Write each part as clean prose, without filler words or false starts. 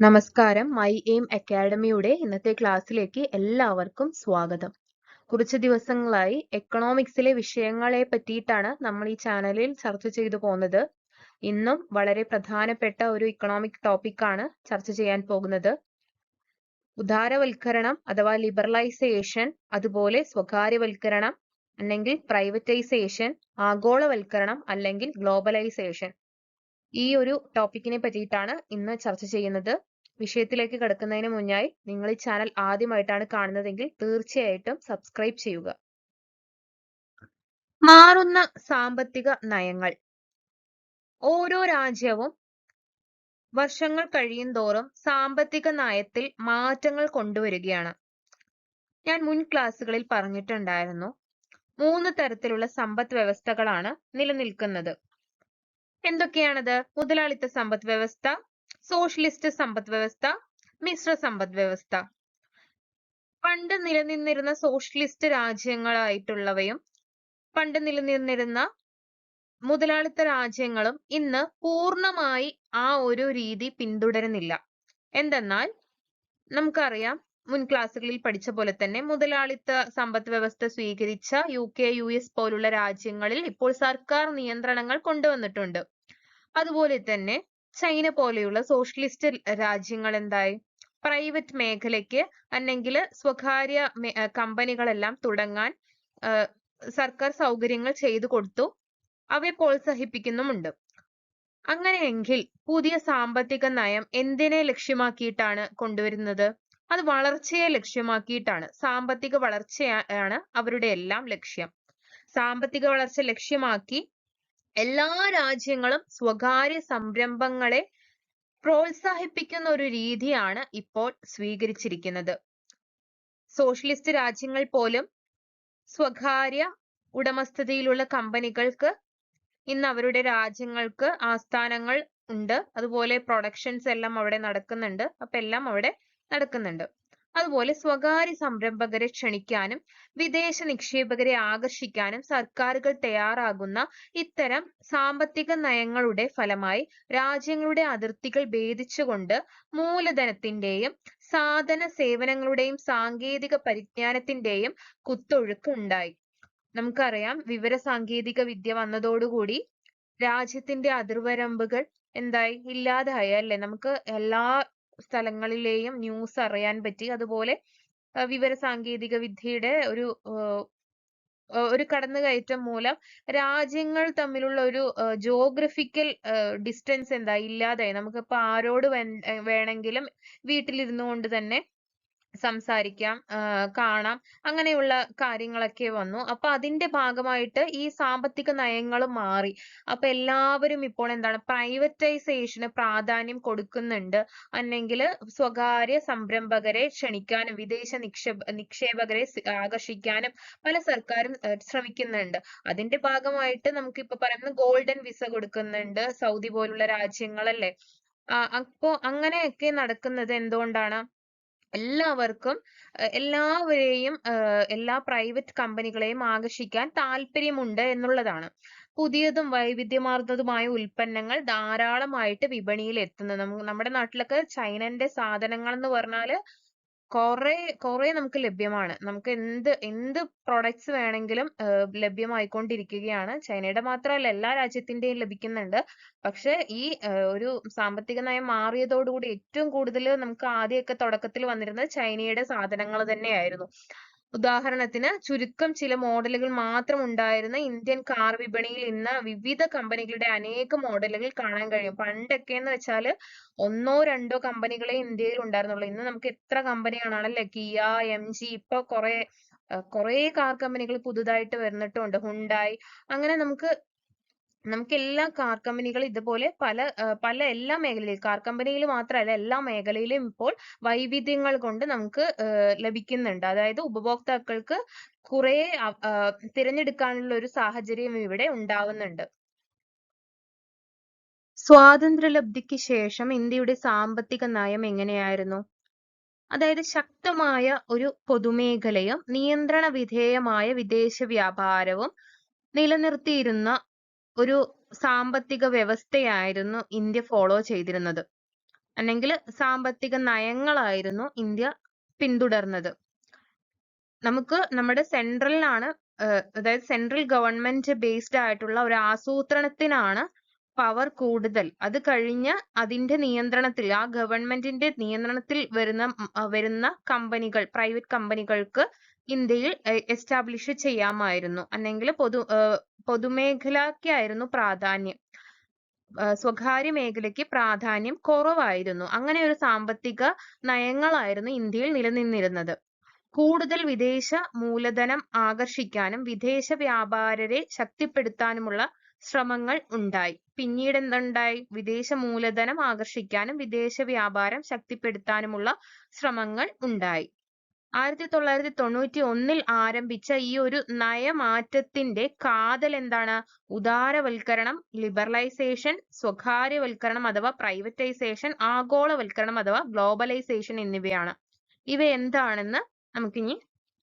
നമസ്കാരം. My aim അക്കാഡമിയുടെ ഇന്നത്തെ ക്ലാസ്സിലേക്ക് എല്ലാവർക്കും സ്വാഗതം. കുറച്ച് ദിവസങ്ങളായി എക്കണോമിക്സിലെ വിഷയങ്ങളെ പറ്റിയിട്ടാണ് നമ്മൾ ഈ ചാനലിൽ ചർച്ച ചെയ്തു പോകുന്നത്. ഇന്നും വളരെ പ്രധാനപ്പെട്ട ഒരു ഇക്കണോമിക് ടോപ്പിക്കാണ് ചർച്ച ചെയ്യാൻ പോകുന്നത്. ഉദാരവൽക്കരണം അഥവാ ലിബറലൈസേഷൻ, അതുപോലെ സ്വകാര്യവൽക്കരണം അല്ലെങ്കിൽ പ്രൈവറ്റൈസേഷൻ, ആഗോളവൽക്കരണം അല്ലെങ്കിൽ ഗ്ലോബലൈസേഷൻ. ഈ ഒരു ടോപ്പിക്കിനെ പറ്റിയിട്ടാണ് ഇന്ന് ചർച്ച ചെയ്യുന്നത്. വിഷയത്തിലേക്ക് കടക്കുന്നതിന് മുന്നായി നിങ്ങൾ ഈ ചാനൽ ആദ്യമായിട്ടാണ് കാണുന്നതെങ്കിൽ തീർച്ചയായിട്ടും സബ്സ്ക്രൈബ് ചെയ്യുക. മാറുന്ന സാമ്പത്തിക നയങ്ങൾ. ഓരോ രാജ്യവും വർഷങ്ങൾ കഴിയുന്തോറും സാമ്പത്തിക നയത്തിൽ മാറ്റങ്ങൾ കൊണ്ടുവരികയാണ്. ഞാൻ മുൻ ക്ലാസ്സുകളിൽ പറഞ്ഞിട്ടുണ്ടായിരുന്നു, 3 തരത്തിലുള്ള സമ്പദ് വ്യവസ്ഥകളാണ് നിലനിൽക്കുന്നത്. എന്തൊക്കെയാണത്? മുതലാളിത്ത സമ്പദ് വ്യവസ്ഥ, സോഷ്യലിസ്റ്റ് സമ്പദ് വ്യവസ്ഥ, മിശ്ര സമ്പദ് വ്യവസ്ഥ. പണ്ട് നിലനിന്നിരുന്ന സോഷ്യലിസ്റ്റ് രാജ്യങ്ങളായിട്ടുള്ളവയും പണ്ട് നിലനിന്നിരുന്ന മുതലാളിത്ത രാജ്യങ്ങളും ഇന്ന് പൂർണ്ണമായി ആ ഒരു രീതി പിന്തുടരുന്നില്ല. എന്തെന്നാൽ നമുക്കറിയാം, മുൻ ക്ലാസ്സുകളിൽ പഠിച്ച പോലെ തന്നെ മുതലാളിത്ത സമ്പദ് വ്യവസ്ഥ സ്വീകരിച്ച UK, US പോലുള്ള രാജ്യങ്ങളിൽ ഇപ്പോൾ സർക്കാർ നിയന്ത്രണങ്ങൾ കൊണ്ടുവന്നിട്ടുണ്ട്. അതുപോലെ തന്നെ ചൈന പോലെയുള്ള സോഷ്യലിസ്റ്റ് രാജ്യങ്ങൾ എന്തായി? പ്രൈവറ്റ് മേഖലയ്ക്ക് അല്ലെങ്കിൽ സ്വകാര്യ കമ്പനികളെല്ലാം തുടങ്ങാൻ സർക്കാർ സൗകര്യങ്ങൾ ചെയ്തു കൊടുത്തു, അവയെ പ്രോത്സാഹിപ്പിക്കുന്നുമുണ്ട്. അങ്ങനെയെങ്കിൽ പുതിയ സാമ്പത്തിക നയം എന്തിനെ ലക്ഷ്യമാക്കിയിട്ടാണ് കൊണ്ടുവരുന്നത്? അത് വളർച്ചയെ ലക്ഷ്യമാക്കിയിട്ടാണ്. സാമ്പത്തിക വളർച്ചയാണ് അവരുടെ എല്ലാം ലക്ഷ്യം. സാമ്പത്തിക വളർച്ച ലക്ഷ്യമാക്കി എല്ലാ രാജ്യങ്ങളും സ്വകാര്യ സംരംഭങ്ങളെ പ്രോത്സാഹിപ്പിക്കുന്ന ഒരു രീതിയാണ് ഇപ്പോൾ സ്വീകരിച്ചിരിക്കുന്നത്. സോഷ്യലിസ്റ്റ് രാജ്യങ്ങൾ പോലും സ്വകാര്യ ഉടമസ്ഥതയിലുള്ള കമ്പനികൾക്ക് ഇന്ന് അവരുടെ രാജ്യങ്ങൾക്ക് ആസ്ഥാനങ്ങൾ ഉണ്ട്. അതുപോലെ പ്രൊഡക്ഷൻസ് എല്ലാം അവിടെ നടക്കുന്നുണ്ട്. അപ്പൊ എല്ലാം അവിടെ നടക്കുന്നുണ്ട്. അതുപോലെ സ്വകാര്യ സംരംഭകരെ ക്ഷണിക്കാനും വിദേശ നിക്ഷേപകരെ ആകർഷിക്കാനും സർക്കാരുകൾ തയ്യാറാകുന്ന ഇത്തരം സാമ്പത്തിക നയങ്ങളുടെ ഫലമായി രാജ്യങ്ങളുടെ അതിർത്തികൾ ഭേദിച്ചുകൊണ്ട് മൂലധനത്തിന്റെയും സാധന സേവനങ്ങളുടെയും സാങ്കേതിക പരിജ്ഞാനത്തിന്റെയും കുത്തൊഴുക്ക് ഉണ്ടായി. നമുക്കറിയാം, വിവര സാങ്കേതിക വിദ്യ വന്നതോടുകൂടി രാജ്യത്തിന്റെ അതിർവരമ്പുകൾ എന്തായി? ഇല്ലാതായി അല്ലെ? നമുക്ക് എല്ലാ സ്ഥലങ്ങളിലെയും ന്യൂസ് അറിയാൻ പറ്റി. അതുപോലെ വിവര സാങ്കേതിക വിദ്യയുടെ ഒരു കടന്നുകയറ്റം മൂലം രാജ്യങ്ങൾ തമ്മിലുള്ള ഒരു ജോഗ്രഫിക്കൽ ഡിസ്റ്റൻസ് എന്തായി? ഇല്ലാതായി. നമുക്കിപ്പോ ആരോട് വേണമെങ്കിലും വീട്ടിലിരുന്നു കൊണ്ട് തന്നെ സംസാരിക്കാം, കാണാം, അങ്ങനെയുള്ള കാര്യങ്ങളൊക്കെ വന്നു. അപ്പൊ അതിന്റെ ഭാഗമായിട്ട് ഈ സാമ്പത്തിക നയങ്ങൾ മാറി. അപ്പൊ എല്ലാവരും ഇപ്പോൾ എന്താണ്? പ്രൈവറ്റൈസേഷന് പ്രാധാന്യം കൊടുക്കുന്നുണ്ട്, അല്ലെങ്കിൽ സ്വകാര്യ സംരംഭകരെ ക്ഷണിക്കാനും വിദേശ നിക്ഷേപകരെ ആകർഷിക്കാനും പല സർക്കാരും ശ്രമിക്കുന്നുണ്ട്. അതിന്റെ ഭാഗമായിട്ട് നമുക്കിപ്പോ പറയുന്നത് ഗോൾഡൻ വിസ കൊടുക്കുന്നുണ്ട് സൗദി പോലുള്ള രാജ്യങ്ങളല്ലേ. അപ്പോ അങ്ങനെയൊക്കെ നടക്കുന്നത് എന്തുകൊണ്ടാണ്? എല്ലാവരെയും എല്ലാ പ്രൈവറ്റ് കമ്പനികളെയും ആകർഷിക്കാൻ താല്പര്യമുണ്ട് എന്നുള്ളതാണ്. പുതിയതും വൈവിധ്യമാർന്നതുമായ ഉൽപ്പന്നങ്ങൾ ധാരാളമായിട്ട് വിപണിയിൽ എത്തുന്നത്. നമ്മുടെ നാട്ടിലൊക്കെ ചൈനന്റെ സാധനങ്ങൾ എന്ന് പറഞ്ഞാല് കുറെ നമുക്ക് ലഭ്യമാണ്. നമുക്ക് എന്ത് പ്രൊഡക്ട്സ് വേണമെങ്കിലും ലഭ്യമായിക്കൊണ്ടിരിക്കുകയാണ്. ചൈനയുടെ മാത്രമല്ല, എല്ലാ രാജ്യത്തിന്റെയും ലഭിക്കുന്നുണ്ട്. പക്ഷെ ഈ ഒരു സാമ്പത്തിക നയം മാറിയതോടുകൂടി ഏറ്റവും കൂടുതൽ നമുക്ക് ആദ്യമൊക്കെ തുടക്കത്തിൽ വന്നിരുന്നത് ചൈനയുടെ സാധനങ്ങൾ തന്നെയായിരുന്നു. ഉദാഹരണത്തിന് ചുരുക്കം ചില മോഡലുകൾ മാത്രം ഉണ്ടായിരുന്ന ഇന്ത്യൻ കാർ വിപണിയിൽ ഇന്ന് വിവിധ കമ്പനികളുടെ അനേകം മോഡലുകൾ കാണാൻ കഴിയും. പണ്ടൊക്കെ എന്ന് വെച്ചാല് 1 or 2 കമ്പനികളെ ഇന്ത്യയിൽ ഉണ്ടായിരുന്നുള്ളൂ. ഇന്ന് നമുക്ക് എത്ര കമ്പനിയാണല്ലേ? കിയ, MG, ഇപ്പൊ കുറെ കാർ കമ്പനികൾ പുതുതായിട്ട് വരുന്നിട്ടുണ്ട്, ഹുണ്ടായി. അങ്ങനെ നമുക്ക് എല്ലാ കാർ കമ്പനികളും ഇതുപോലെ പല എല്ലാ മേഖലയിലും, കാർ കമ്പനിയിൽ മാത്രമല്ല എല്ലാ മേഖലയിലും ഇപ്പോൾ വൈവിധ്യങ്ങൾ കൊണ്ട് നമുക്ക് ലഭിക്കുന്നുണ്ട്. അതായത് ഉപഭോക്താക്കൾക്ക് കുറെ തിരഞ്ഞെടുക്കാനുള്ള ഒരു സാഹചര്യം ഇവിടെ ഉണ്ടാവുന്നുണ്ട്. സ്വാതന്ത്ര്യലബ്ധിക്ക് ശേഷം ഇന്ത്യയുടെ സാമ്പത്തിക നയം എങ്ങനെയായിരുന്നു? അതായത് ശക്തമായ ഒരു പൊതുമേഖലയും നിയന്ത്രണ വിധേയമായ വിദേശ വ്യാപാരവും നിലനിർത്തിയിരുന്ന ഒരു സാമ്പത്തിക വ്യവസ്ഥയായിരുന്നു ഇന്ത്യ ഫോളോ ചെയ്തിരുന്നത്. അല്ലെങ്കിൽ സാമ്പത്തിക നയങ്ങളായിരുന്നു ഇന്ത്യ പിന്തുടർന്നത്. നമുക്ക് നമ്മുടെ സെൻട്രലിനാണ് അതായത് സെൻട്രൽ ഗവൺമെന്റ് ബേസ്ഡ് ആയിട്ടുള്ള ഒരു ആസൂത്രണത്തിനാണ് പവർ കൂടുതൽ. അത് കഴിഞ്ഞ് അതിന്റെ നിയന്ത്രണത്തിൽ, ആ ഗവൺമെന്റിന്റെ നിയന്ത്രണത്തിൽ വരുന്ന കമ്പനികൾ, പ്രൈവറ്റ് കമ്പനികൾക്ക് ഇന്ത്യയിൽ എസ്റ്റാബ്ലിഷ് ചെയ്യാമായിരുന്നു. അല്ലെങ്കിൽ പൊതുമേഖലയ്ക്കായിരുന്നു പ്രാധാന്യം, സ്വകാര്യ മേഖലയ്ക്ക് പ്രാധാന്യം കുറവായിരുന്നു. അങ്ങനെ ഒരു സാമ്പത്തിക നയങ്ങളായിരുന്നു ഇന്ത്യയിൽ നിലനിന്നിരുന്നത്. കൂടുതൽ വിദേശ മൂലധനം ആകർഷിക്കാനും വിദേശ വ്യാപാരരെ ശക്തിപ്പെടുത്താനുമുള്ള ശ്രമങ്ങൾ ഉണ്ടായി. പിന്നീട് എന്തുണ്ടായി? വിദേശ മൂലധനം ആകർഷിക്കാനും വിദേശ വ്യാപാരം ശക്തിപ്പെടുത്താനുമുള്ള ശ്രമങ്ങൾ ഉണ്ടായി. 1991 ആരംഭിച്ച ഈ ഒരു നയമാറ്റത്തിന്റെ കാതൽ എന്താണ്? ഉദാരവൽക്കരണം, ലിബറലൈസേഷൻ, സ്വകാര്യവൽക്കരണം അഥവാ പ്രൈവറ്റൈസേഷൻ, ആഗോളവൽക്കരണം അഥവാ ഗ്ലോബലൈസേഷൻ എന്നിവയാണ്. ഇവ എന്താണെന്ന് നമുക്കിനി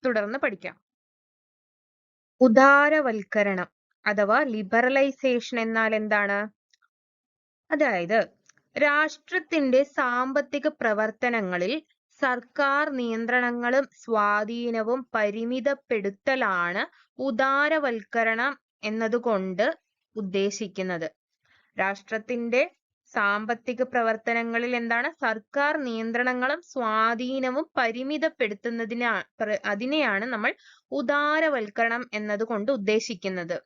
തുടർന്ന് പഠിക്കാം. ഉദാരവൽക്കരണം അഥവാ ലിബറലൈസേഷൻ എന്നാൽ എന്താണ്? അതായത് രാഷ്ട്രത്തിന്റെ സാമ്പത്തിക പ്രവർത്തനങ്ങളിൽ സർക്കാർ നിയന്ത്രണങ്ങളും സ്വാധീനവും പരിമിതപ്പെടുത്തലാണ് ഉദാരവൽക്കരണം എന്നതുകൊണ്ട് ഉദ്ദേശിക്കുന്നത്. രാഷ്ട്രത്തിന്റെ സാമ്പത്തിക പ്രവർത്തനങ്ങളിൽ എന്താണ്? സർക്കാർ നിയന്ത്രണങ്ങളും സ്വാധീനവും അതിനെയാണ് നമ്മൾ ഉദാരവൽക്കരണം എന്നതുകൊണ്ട് ഉദ്ദേശിക്കുന്നത്.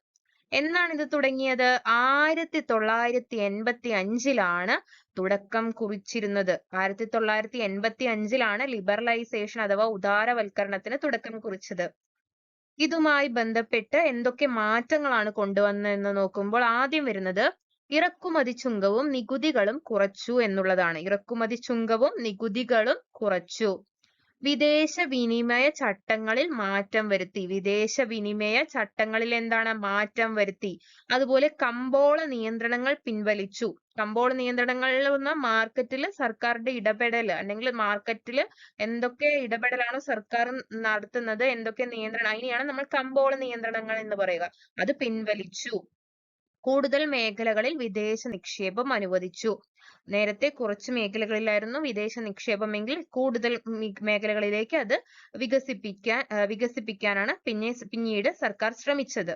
എന്നാണ് ഇത് തുടങ്ങിയത്? 1985 തുടക്കം കുറിച്ചിരുന്നത്. 1985 ലിബറലൈസേഷൻ അഥവാ ഉദാരവൽക്കരണത്തിന് തുടക്കം കുറിച്ചത്. ഇതുമായി ബന്ധപ്പെട്ട് എന്തൊക്കെ മാറ്റങ്ങളാണ് കൊണ്ടുവന്നതെന്ന് നോക്കുമ്പോൾ ആദ്യം വരുന്നത് ഇറക്കുമതി ചുങ്കവും നികുതികളും കുറച്ചു എന്നുള്ളതാണ്. ഇറക്കുമതി ചുങ്കവും നികുതികളും കുറച്ചു. വിദേശ വിനിമയ ചട്ടങ്ങളിൽ മാറ്റം വരുത്തി. വിദേശ വിനിമയ ചട്ടങ്ങളിൽ എന്താണ്? മാറ്റം വരുത്തി. അതുപോലെ കമ്പോള നിയന്ത്രണങ്ങൾ പിൻവലിച്ചു. കമ്പോള നിയന്ത്രണങ്ങളിൽ മാർക്കറ്റിൽ സർക്കാരിന്റെ ഇടപെടൽ, അല്ലെങ്കിൽ മാർക്കറ്റിൽ എന്തൊക്കെ ഇടപെടലാണോ സർക്കാർ നടത്തുന്നത്, എന്തൊക്കെ നിയന്ത്രണം, അതിനെയാണ് നമ്മൾ കമ്പോള നിയന്ത്രണങ്ങൾ എന്ന് പറയുക. അത് പിൻവലിച്ചു. കൂടുതൽ മേഖലകളിൽ വിദേശ നിക്ഷേപം അനുവദിച്ചു. നേരത്തെ കുറച്ച് മേഖലകളിലായിരുന്നു വിദേശ നിക്ഷേപമെങ്കിൽ കൂടുതൽ മേഖലകളിലേക്ക് അത് വികസിപ്പിക്കാനാണ് പിന്നീട് സർക്കാർ ശ്രമിച്ചത്.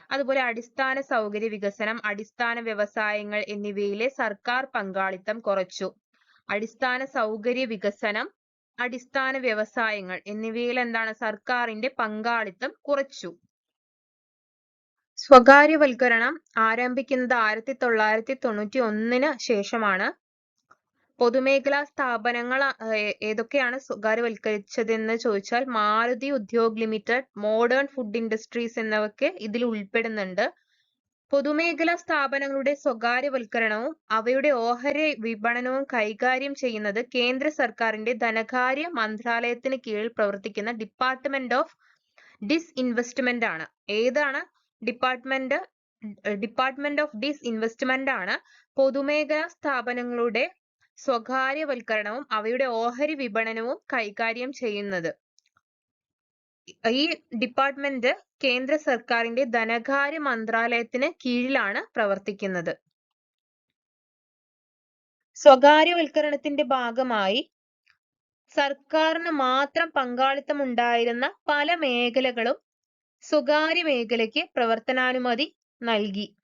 അതുപോലെ അടിസ്ഥാന സൗകര്യ വികസനം, അടിസ്ഥാന വ്യവസായങ്ങൾ എന്നിവയിലെ സർക്കാർ പങ്കാളിത്തം കുറച്ചു. അടിസ്ഥാന സൗകര്യ വികസനം, അടിസ്ഥാന വ്യവസായങ്ങൾ എന്നിവയിൽ എന്താണ്? സർക്കാരിന്റെ പങ്കാളിത്തം കുറച്ചു. സ്വകാര്യവൽക്കരണം ആരംഭിക്കുന്നത് 1991 ശേഷമാണ്. പൊതുമേഖലാ സ്ഥാപനങ്ങൾ ഏതൊക്കെയാണ് സ്വകാര്യവൽക്കരിച്ചതെന്ന് ചോദിച്ചാൽ Maruti Udyog limited, modern food industries എന്നിവയൊക്കെ ഇതിൽ ഉൾപ്പെടുന്നുണ്ട്. പൊതുമേഖലാ സ്ഥാപനങ്ങളുടെ സ്വകാര്യവൽക്കരണവും അവയുടെ ഓഹരി വിപണനവും കൈകാര്യം ചെയ്യുന്നത് കേന്ദ്ര സർക്കാരിന്റെ ധനകാര്യ മന്ത്രാലയത്തിന് കീഴിൽ പ്രവർത്തിക്കുന്ന ഡിപ്പാർട്ട്മെന്റ് ഓഫ് ഡിസ്ഇൻവെസ്റ്റ്മെന്റ് ആണ്. ഏതാണ് ഡിപ്പാർട്ട്മെന്റ് ഓഫ് ഡിസ്ഇൻവെസ്റ്റ്മെന്റ് ആണ് പൊതുമേഖലാ സ്ഥാപനങ്ങളുടെ സ്വകാര്യവൽക്കരണവും അവയുടെ ഓഹരി വിപണനവും കൈകാര്യം ചെയ്യുന്നത്. ഈ ഡിപ്പാർട്ട്മെന്റ് കേന്ദ്ര സർക്കാരിന്റെ ധനകാര്യ മന്ത്രാലയത്തിന് കീഴിലാണ് പ്രവർത്തിക്കുന്നത്. സ്വകാര്യവൽക്കരണത്തിന്റെ ഭാഗമായി സർക്കാരിന് മാത്രം പങ്കാളിത്തം ഉണ്ടായിരുന്ന പല മേഖലകളും സ്വകാര്യ മേഖലയ്ക്ക് പ്രവർത്തനാനുമതി നൽകി.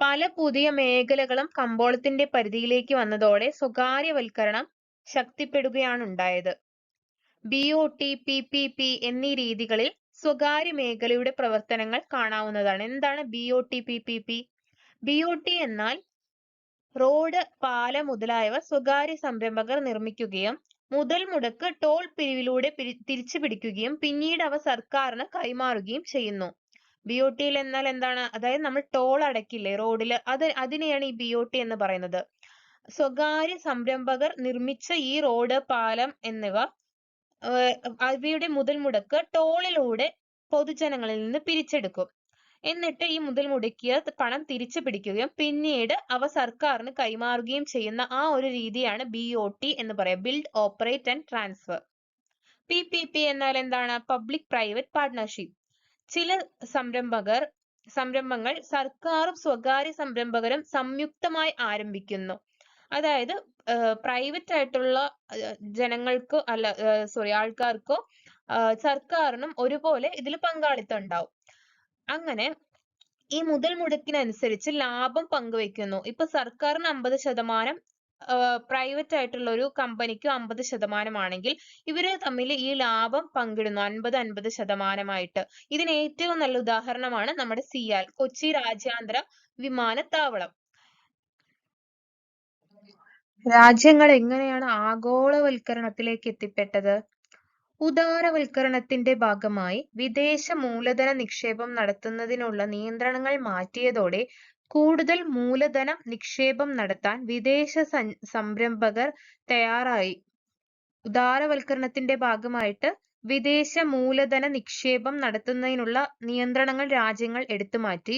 പല പുതിയ മേഖലകളും കമ്പോളത്തിന്റെ പരിധിയിലേക്ക് വന്നതോടെ സ്വകാര്യവൽക്കരണം ശക്തിപ്പെടുകയാണ് ഉണ്ടായത്. BOT, PPP എന്നീ രീതികളിൽ സ്വകാര്യ മേഖലയുടെ പ്രവർത്തനങ്ങൾ കാണാവുന്നതാണ്. എന്താണ് BOT, PPP? BOT എന്നാൽ റോഡ്, പാലം മുതലായവ സ്വകാര്യ സംരംഭകർ നിർമ്മിക്കുകയും മുതൽ മുടക്ക് ടോൾ പിരിവിലൂടെ തിരിച്ചു പിടിക്കുകയും പിന്നീട് അവ സർക്കാരിന് കൈമാറുകയും ചെയ്യുന്നു. BOT എന്നാൽ എന്താണ്? അതായത് നമ്മൾ ടോൾ അടയ്ക്കില്ലേ റോഡില്, അതിനെയാണ് ഈ BOT എന്ന് പറയുന്നത്. സ്വകാര്യ സംരംഭകർ നിർമ്മിച്ച ഈ റോഡ്, പാലം എന്നിവ അവയുടെ മുതൽ മുടക്ക് ടോളിലൂടെ പൊതുജനങ്ങളിൽ നിന്ന് പിരിച്ചെടുക്കും. എന്നിട്ട് ഈ മുതൽ മുടക്കിയ പണം തിരിച്ചു പിടിക്കുകയും പിന്നീട് അവ സർക്കാരിന് കൈമാറുകയും ചെയ്യുന്ന ആ ഒരു രീതിയാണ് BOT എന്ന് പറയാം. Build, operate and transfer. PPP എന്നാൽ എന്താണ്? Public private partnership. ചില സംരംഭങ്ങൾ സർക്കാരും സ്വകാര്യ സംരംഭകരും സംയുക്തമായി ആരംഭിക്കുന്നു. അതായത് പ്രൈവറ്റ് ആയിട്ടുള്ള ജനങ്ങൾക്കോ ആൾക്കാർക്കോ സർക്കാരിനും ഒരുപോലെ ഇതിൽ പങ്കാളിത്തം ഉണ്ടാവും. അങ്ങനെ ഈ മുതൽ മുടക്കിനനുസരിച്ച് ലാഭം പങ്കുവെക്കുന്നു. ഇപ്പൊ സർക്കാരിന് 50%, പ്രൈവറ്റ് ആയിട്ടുള്ള ഒരു കമ്പനിക്ക് 50% ആണെങ്കിൽ ഇവര് തമ്മിൽ ഈ ലാഭം പങ്കിടുന്നു 50-50% ഇതിന് ഏറ്റവും നല്ല ഉദാഹരണമാണ് നമ്മുടെ സിയാൽ, കൊച്ചി രാജ്യാന്തര വിമാനത്താവളം. രാജ്യങ്ങൾ എങ്ങനെയാണ് ആഗോളവൽക്കരണത്തിലേക്ക് എത്തിപ്പെട്ടത്? ഉദാരവൽക്കരണത്തിന്റെ ഭാഗമായി വിദേശ മൂലധന നിക്ഷേപം നടത്തുന്നതിനുള്ള നിയന്ത്രണങ്ങൾ മാറ്റിയതോടെ കൂടുതൽ മൂലധന നിക്ഷേപം നടത്താൻ വിദേശ സംരംഭകർ തയ്യാറായി. ഉദാരവൽക്കരണത്തിന്റെ ഭാഗമായിട്ട് വിദേശ മൂലധന നിക്ഷേപം നടത്തുന്നതിനുള്ള നിയന്ത്രണങ്ങൾ രാജ്യങ്ങൾ എടുത്തുമാറ്റി.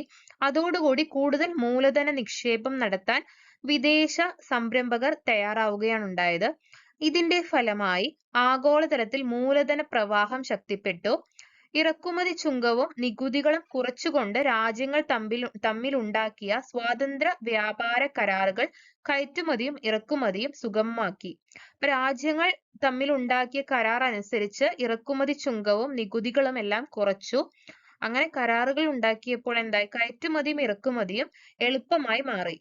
അതോടുകൂടി കൂടുതൽ മൂലധന നിക്ഷേപം നടത്താൻ വിദേശ സംരംഭകർ തയ്യാറാവുകയാണ് ഉണ്ടായത്. ഇതിന്റെ ഫലമായി ആഗോളതലത്തിൽ മൂലധന പ്രവാഹം ശക്തിപ്പെട്ടു. ഇറക്കുമതി ചുങ്കവും നികുതികളും കുറച്ചുകൊണ്ട് രാജ്യങ്ങൾ തമ്മിലുണ്ടാക്കിയ സ്വതന്ത്ര വ്യാപാര കരാറുകൾ കയറ്റുമതിയും ഇറക്കുമതിയും സുഗമമാക്കി. രാജ്യങ്ങൾ തമ്മിലുണ്ടാക്കിയ കരാർ അനുസരിച്ച് ഇറക്കുമതി ചുങ്കവും നികുതികളും എല്ലാം കുറച്ചു. അങ്ങനെ കരാറുകൾ ഉണ്ടാക്കിയപ്പോൾ എന്തായി? കയറ്റുമതിയും ഇറക്കുമതിയും എളുപ്പമായി മാറി.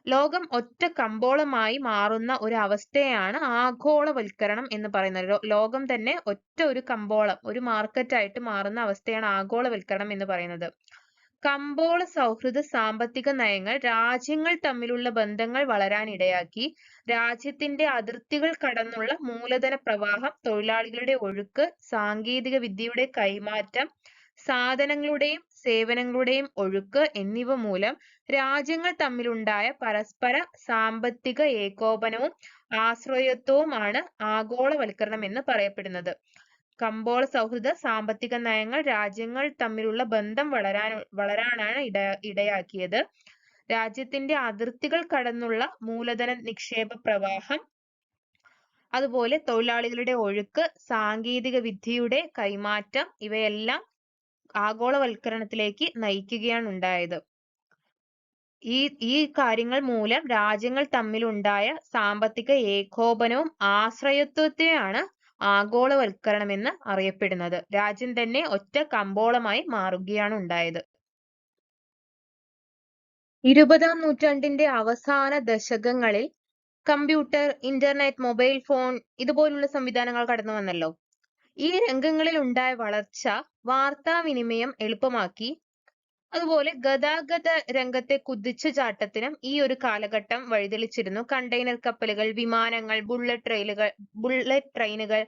ലോകം ഒറ്റ കമ്പോളമായി മാറുന്ന ഒരു അവസ്ഥയാണ് ആഗോളവൽക്കരണം എന്ന് പറയുന്നത്. ലോകം തന്നെ ഒറ്റ ഒരു കമ്പോളം, ഒരു മാർക്കറ്റായിട്ട് മാറുന്ന അവസ്ഥയാണ് ആഗോളവൽക്കരണം എന്ന് പറയുന്നത്. കമ്പോള സൗഹൃദ സാമ്പത്തിക നയങ്ങൾ രാജ്യങ്ങൾ തമ്മിലുള്ള ബന്ധങ്ങൾ വളരാനിടയാക്കി. രാജ്യത്തിന്റെ അതിർത്തികൾ കടന്നുള്ള മൂലധന പ്രവാഹം, തൊഴിലാളികളുടെ ഒഴുക്ക്, സാങ്കേതിക വിദ്യയുടെ കൈമാറ്റം, സാധനങ്ങളുടെയും സേവനങ്ങളുടെയും ഒഴുക്ക് എന്നിവ മൂലം രാജ്യങ്ങൾ തമ്മിലുണ്ടായ പരസ്പര സാമ്പത്തിക ഏകോപനവും ആശ്രയത്വവുമാണ് ആഗോളവൽക്കരണം എന്ന് പറയപ്പെടുന്നത്. കമ്പോള സൗഹൃദ സാമ്പത്തിക നയങ്ങൾ രാജ്യങ്ങൾ തമ്മിലുള്ള ബന്ധം വളരാനാണ് ഇടയാക്കിയത്. രാജ്യത്തിന്റെ അതിർത്തികൾ കടന്നുള്ള മൂലധന നിക്ഷേപ പ്രവാഹം, അതുപോലെ തൊഴിലാളികളുടെ ഒഴുക്ക്, സാങ്കേതിക വിദ്യയുടെ കൈമാറ്റം ഇവയെല്ലാം ആഗോളവൽക്കരണത്തിലേക്ക് നയിക്കുകയാണ് ഉണ്ടായത്. ഈ കാര്യങ്ങൾ മൂലം രാജ്യങ്ങൾ തമ്മിലുണ്ടായ സാമ്പത്തിക ഏകോപനവും ആശ്രയത്വത്തെയാണ് ആഗോളവൽക്കരണം എന്ന് അറിയപ്പെടുന്നത്. രാജ്യം തന്നെ ഒറ്റ കമ്പോളമായി മാറുകയാണ് ഉണ്ടായത്. 20-ാം നൂറ്റാണ്ടിന്റെ അവസാന ദശകങ്ങളിൽ കമ്പ്യൂട്ടർ, ഇന്റർനെറ്റ്, മൊബൈൽ ഫോൺ ഇതുപോലുള്ള സംവിധാനങ്ങൾ കടന്നു വന്നല്ലോ. ഈ രംഗങ്ങളിൽ ഉണ്ടായ വളർച്ച വാർത്താവിനിമയം എളുപ്പമാക്കി. അതുപോലെ ഗതാഗത രംഗത്തെ കുതിച്ചുചാട്ടത്തിനും ഈ ഒരു കാലഘട്ടം വഴിതെളിച്ചിരുന്നു. കണ്ടെയ്നർ കപ്പലുകൾ, വിമാനങ്ങൾ, ബുള്ളറ്റ് ട്രെയിനുകൾ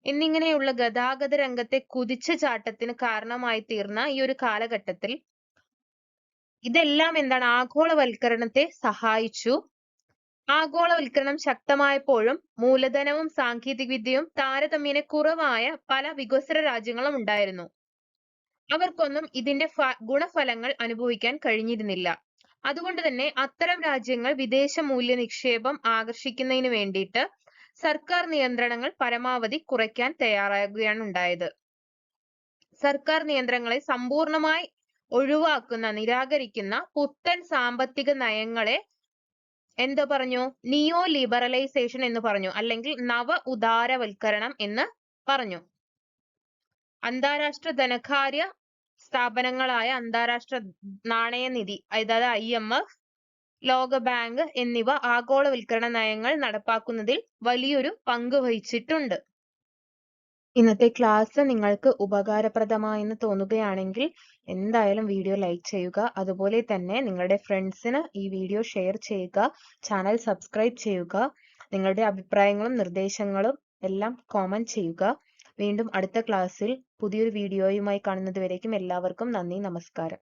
എന്നിങ്ങനെയുള്ള ഗതാഗത രംഗത്തെ കുതിച്ചുചാട്ടത്തിന് കാരണമായി തീർന്ന ഈ ഒരു കാലഘട്ടത്തിൽ ഇതെല്ലാം എന്താണ്? ആഗോളവൽക്കരണത്തെ സഹായിച്ചു. ആഗോളവൽക്കരണം ശക്തമായപ്പോഴും മൂലധനവും സാങ്കേതിക വിദ്യയും താരതമ്യേന കുറവായ പല വികസ്വര രാജ്യങ്ങളും ഉണ്ടായിരുന്നു. അവർക്കൊന്നും ഇതിന്റെ ഗുണഫലങ്ങൾ അനുഭവിക്കാൻ കഴിഞ്ഞിരുന്നില്ല. അതുകൊണ്ട് തന്നെ അത്തരം രാജ്യങ്ങൾ വിദേശ മൂല്യ നിക്ഷേപം ആകർഷിക്കുന്നതിന് വേണ്ടിയിട്ട് സർക്കാർ നിയന്ത്രണങ്ങൾ പരമാവധി കുറയ്ക്കാൻ തയ്യാറാകുകയാണ് ഉണ്ടായത്. സർക്കാർ നിയന്ത്രണങ്ങളെ സമ്പൂർണമായി നിരാകരിക്കുന്ന പുത്തൻ സാമ്പത്തിക നയങ്ങളെ എന്താ പറഞ്ഞു? നിയോ ലിബറലൈസേഷൻ എന്ന് പറഞ്ഞു, അല്ലെങ്കിൽ നവ ഉദാരവൽക്കരണം എന്ന് പറഞ്ഞു. അന്താരാഷ്ട്ര ധനകാര്യ സ്ഥാപനങ്ങളായ അന്താരാഷ്ട്ര നാണയനിധി, അതായത് IMF, ലോകബാങ്ക് എന്നിവ ആഗോളവൽക്കരണ നയങ്ങൾ നടപ്പാക്കുന്നതിൽ വലിയൊരു പങ്ക് വഹിച്ചിട്ടുണ്ട്. ഇന്നത്തെ ക്ലാസ് നിങ്ങൾക്ക് ഉപകാരപ്രദമായെന്ന് തോന്നുകയാണെങ്കിൽ എന്തായാലും വീഡിയോ ലൈക്ക് ചെയ്യുക. അതുപോലെ തന്നെ നിങ്ങളുടെ ഫ്രണ്ട്സിന് ഈ വീഡിയോ ഷെയർ ചെയ്യുക. ചാനൽ സബ്സ്ക്രൈബ് ചെയ്യുക. നിങ്ങളുടെ അഭിപ്രായങ്ങളും നിർദ്ദേശങ്ങളും എല്ലാം കോമന്റ് ചെയ്യുക. വീണ്ടും അടുത്ത ക്ലാസ്സിൽ പുതിയൊരു വീഡിയോയുമായി കാണുന്നത് വരേക്കും എല്ലാവർക്കും നന്ദി, നമസ്കാരം.